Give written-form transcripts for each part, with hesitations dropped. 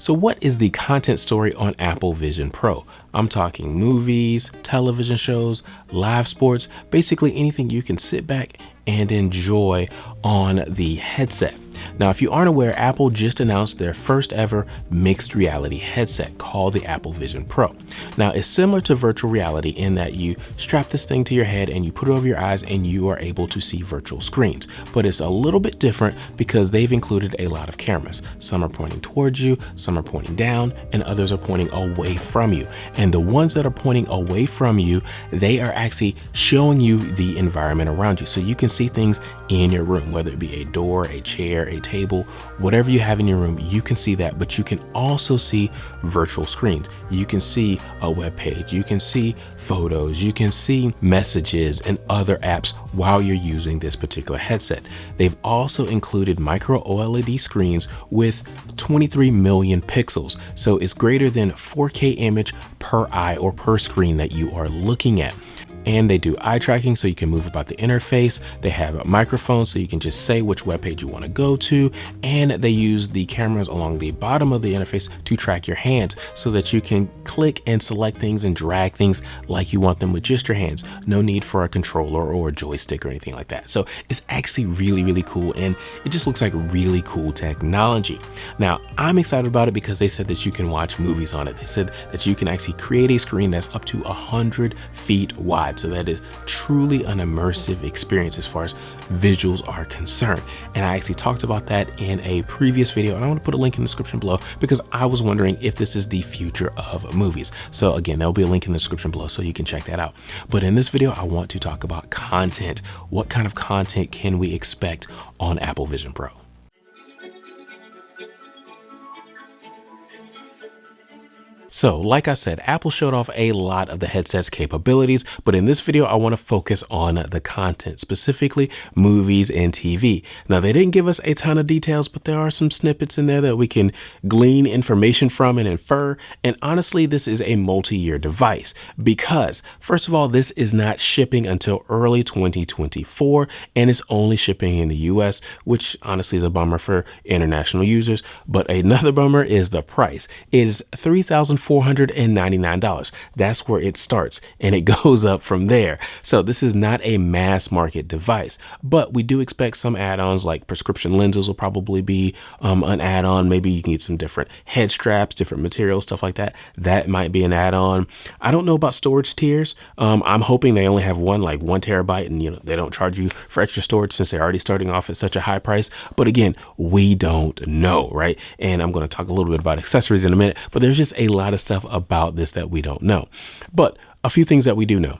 So what is the content story on Apple Vision Pro? I'm talking movies, television shows, live sports, basically anything you can sit back and enjoy on the headset. Now, if you aren't aware, Apple just announced their first ever mixed reality headset called the Apple Vision Pro. Now, it's similar to virtual reality in that you strap this thing to your head and you put it over your eyes and you are able to see virtual screens. But it's a little bit different because they've included a lot of cameras. Some are pointing towards you, some are pointing down, and others are pointing away from you. And the ones that are pointing away from you, they are actually showing you the environment around you. So you can see things in your room, whether it be a door, a chair, a table, whatever you have in your room, you can see that, but you can also see virtual screens. You can see a web page, you can see photos, you can see messages and other apps while you're using this particular headset. They've also included micro OLED screens with 23 million pixels. So it's greater than 4K image per eye or per screen that you are looking at. And they do eye tracking so you can move about the interface. They have a microphone so you can just say which web page you want to go to. And they use the cameras along the bottom of the interface to track your hands so that you can click and select things and drag things like you want them with just your hands. No need for a controller or a joystick or anything like that. So it's actually really, really cool. And it just looks like really cool technology. Now, I'm excited about it because they said that you can watch movies on it. They said that you can actually create a screen that's up to 100 feet wide. So that is truly an immersive experience as far as visuals are concerned. And I actually talked about that in a previous video, and I want to put a link in the description below because I was wondering if this is the future of movies. So again, there'll be a link in the description below so you can check that out. But in this video, I want to talk about content. What kind of content can we expect on Apple Vision Pro? So like I said, Apple showed off a lot of the headset's capabilities, but in this video, I want to focus on the content, specifically movies and TV. Now, they didn't give us a ton of details, but there are some snippets in there that we can glean information from and infer. And honestly, this is a multi-year device because, first of all, this is not shipping until early 2024, and it's only shipping in the US, which honestly is a bummer for international users. But another bummer is the price. It is $3,499. That's where it starts, and it goes up from there. So this is not a mass market device, but we do expect some add-ons like prescription lenses will probably be an add-on. Maybe you can get some different head straps, different materials, stuff like that. That might be an add-on. I don't know about storage tiers. I'm hoping they only have one, like 1 terabyte, and they don't charge you for extra storage since they're already starting off at such a high price. But again, we don't know, right? And I'm going to talk a little bit about accessories in a minute, but there's just a lot of stuff about this that we don't know. But a few things that we do know.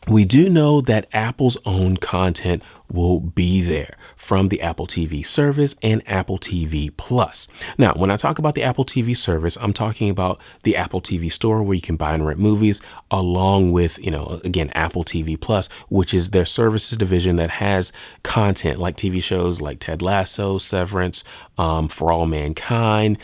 We do know that Apple's own content will be there from the Apple TV service and Apple TV Plus. Now, when I talk about the Apple TV service, I'm talking about the Apple TV store where you can buy and rent movies along with, again, Apple TV Plus, which is their services division that has content like TV shows like Ted Lasso, Severance, For All Mankind,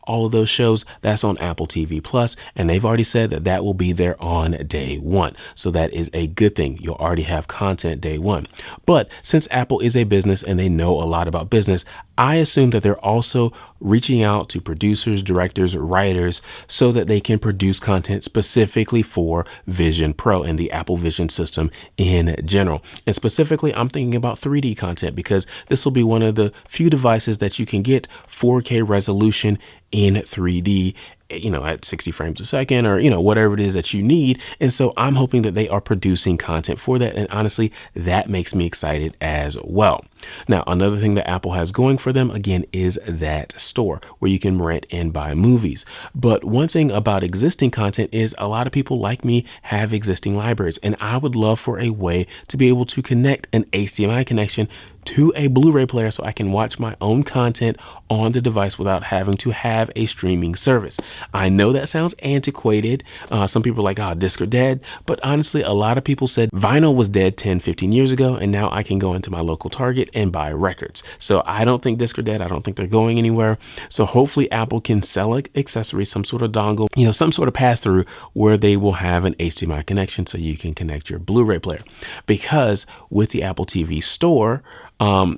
all of those shows. That's on Apple TV Plus, and they've already said that that will be there on day one. So that is a good thing. You'll already have content day one. But since Apple is a business and they know a lot about business, I assume that they're also reaching out to producers, directors, writers so that they can produce content specifically for Vision Pro and the Apple Vision system in general. And specifically, I'm thinking about 3D content because this will be one of the few devices that you can get 4K resolution in 3D, at 60 frames a second or, whatever it is that you need. And so I'm hoping that they are producing content for that. And honestly, that makes me excited as well. Now, another thing that Apple has going for them, again, is that store where you can rent and buy movies. But one thing about existing content is a lot of people like me have existing libraries, and I would love for a way to be able to connect an HDMI connection to a Blu-ray player so I can watch my own content on the device without having to have a streaming service. I know that sounds antiquated. Some people are like, discs are dead. But honestly, a lot of people said vinyl was dead 10, 15 years ago, and now I can go into my local Target and buy records. So I don't think discs are dead. I don't think they're going anywhere. So hopefully Apple can sell an accessory, some sort of dongle, some sort of pass-through where they will have an HDMI connection so you can connect your Blu-ray player. Because with the Apple TV store,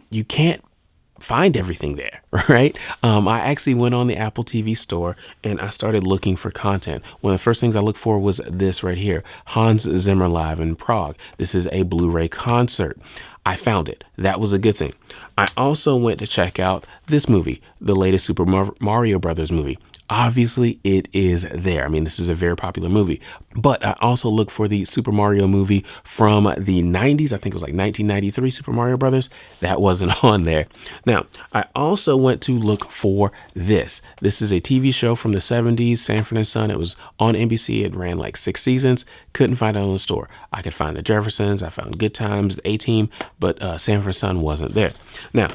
you can't find everything there, right? I actually went on the Apple TV store and I started looking for content. One of the first things I looked for was this right here, Hans Zimmer Live in Prague. This is a Blu-ray concert. I found it. That was a good thing. I also went to check out this movie, the latest Super Mario Brothers movie. Obviously, it is there. I mean, this is a very popular movie. But I also looked for the Super Mario movie from the 90s. I think it was like 1993 Super Mario Brothers. That wasn't on there. Now, I also went to look for this. This is a TV show from the 70s, Sanford and Son. It was on NBC. It ran like 6 seasons. Couldn't find it on the store. I could find the Jeffersons. I found Good Times, the A-Team, but Sanford and Son wasn't there. Now,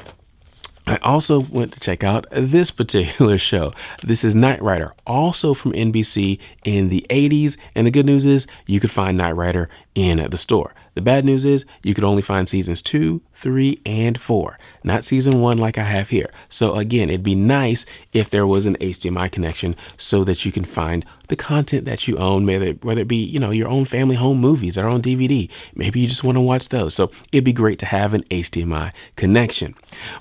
I also went to check out this particular show. This is Knight Rider, also from NBC in the 80s. And the good news is you could find Knight Rider in the store. The bad news is you could only find seasons 2, 3, and 4, not season 1 like I have here. So again, it'd be nice if there was an HDMI connection so that you can find the content that you own, whether it be, your own family home movies or on DVD. Maybe you just want to watch those. So it'd be great to have an HDMI connection.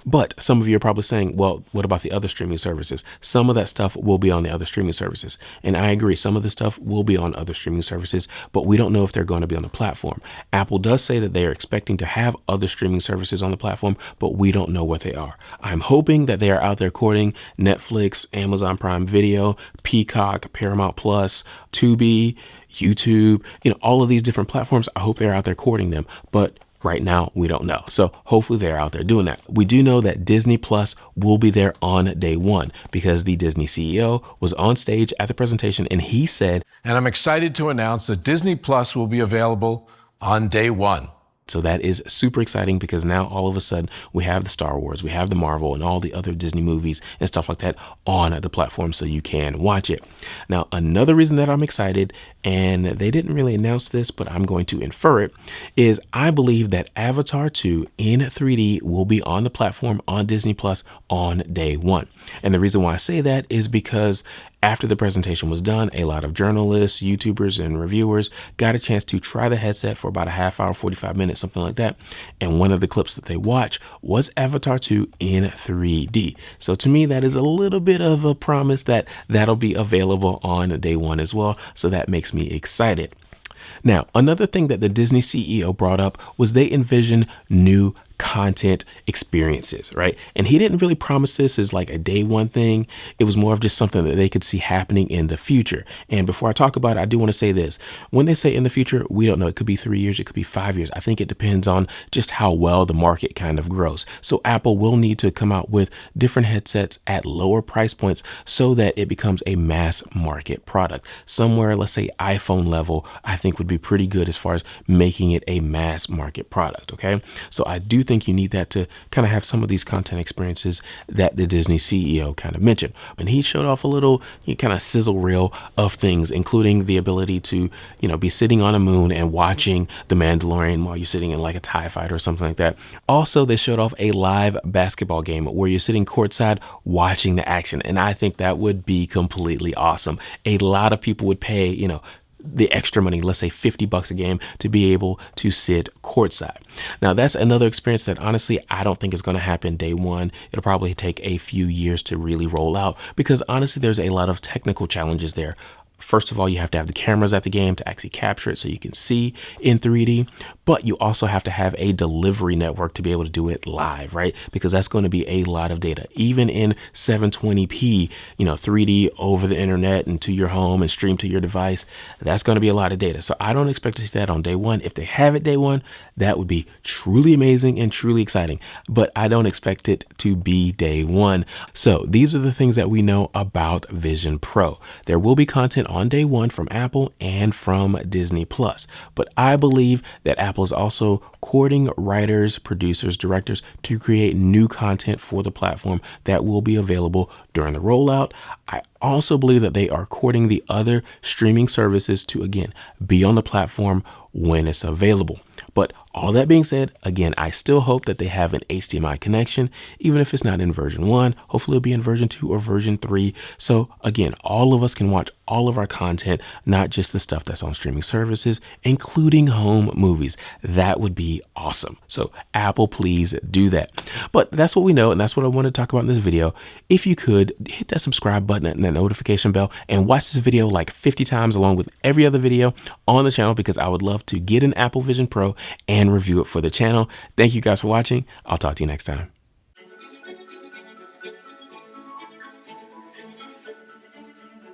But some of you are probably saying, well, what about the other streaming services? Some of that stuff will be on the other streaming services. And I agree, some of the stuff will be on other streaming services, but we don't know if they're going to be on the platform. Apple does say that they are expecting to have other streaming services on the platform, but we don't know what they are. I'm hoping that they are out there courting Netflix, Amazon Prime Video, Peacock, Paramount Plus, Tubi, YouTube, all of these different platforms. I hope they're out there courting them, but right now, we don't know. So hopefully they're out there doing that. We do know that Disney Plus will be there on day one because the Disney CEO was on stage at the presentation and he said, and I'm excited to announce that Disney Plus will be available on day one. So that is super exciting because now all of a sudden we have the Star Wars, we have the Marvel and all the other Disney movies and stuff like that on the platform so you can watch it. Now, another reason that I'm excited, and they didn't really announce this, but I'm going to infer it, is I believe that Avatar 2 in 3D will be on the platform on Disney Plus on day one. And the reason why I say that is because after the presentation was done, a lot of journalists, YouTubers, and reviewers got a chance to try the headset for about a half hour, 45 minutes, something like that. And one of the clips that they watched was Avatar 2 in 3D. So to me, that is a little bit of a promise that that'll be available on day one as well. So that makes me excited. Now, another thing that the Disney CEO brought up was they envision new content experiences, right? And he didn't really promise this as like a day one thing. It was more of just something that they could see happening in the future. And before I talk about it, I do want to say this. When they say in the future, we don't know. It could be 3 years, it could be 5 years. I think it depends on just how well the market kind of grows. So Apple will need to come out with different headsets at lower price points so that it becomes a mass market product. Somewhere, let's say iPhone level, I think would be pretty good as far as making it a mass market product, okay? So I do think you need that to kind of have some of these content experiences that the Disney CEO kind of mentioned. And he showed off a little kind of sizzle reel of things, including the ability to, be sitting on a moon and watching The Mandalorian while you're sitting in like a TIE fighter or something like that. Also, they showed off a live basketball game where you're sitting courtside watching the action. And I think that would be completely awesome. A lot of people would pay, the extra money, let's say $50 a game, to be able to sit courtside. Now, that's another experience that honestly, I don't think is going to happen day one. It'll probably take a few years to really roll out because honestly, there's a lot of technical challenges there. First of all, you have to have the cameras at the game to actually capture it so you can see in 3D, but you also have to have a delivery network to be able to do it live, right? Because that's going to be a lot of data. Even in 720p, 3D over the internet and to your home and stream to your device, that's going to be a lot of data. So I don't expect to see that on day one. If they have it day one, that would be truly amazing and truly exciting, but I don't expect it to be day one. So these are the things that we know about Vision Pro. There will be content on day one from Apple and from Disney Plus. But I believe that Apple is also courting writers, producers, directors to create new content for the platform that will be available during the rollout. I also believe that they are courting the other streaming services to, again, be on the platform when it's available. But all that being said, again, I still hope that they have an HDMI connection, even if it's not in version 1. Hopefully it'll be in version 2 or version 3. So again, all of us can watch all of our content, not just the stuff that's on streaming services, including home movies. That would be awesome. So Apple, please do that. But that's what we know, and that's what I want to talk about in this video. If you could, hit that subscribe button and that notification bell and watch this video like 50 times along with every other video on the channel, because I would love to get an Apple Vision Pro and review it for the channel. Thank you guys for watching. I'll talk to you next time.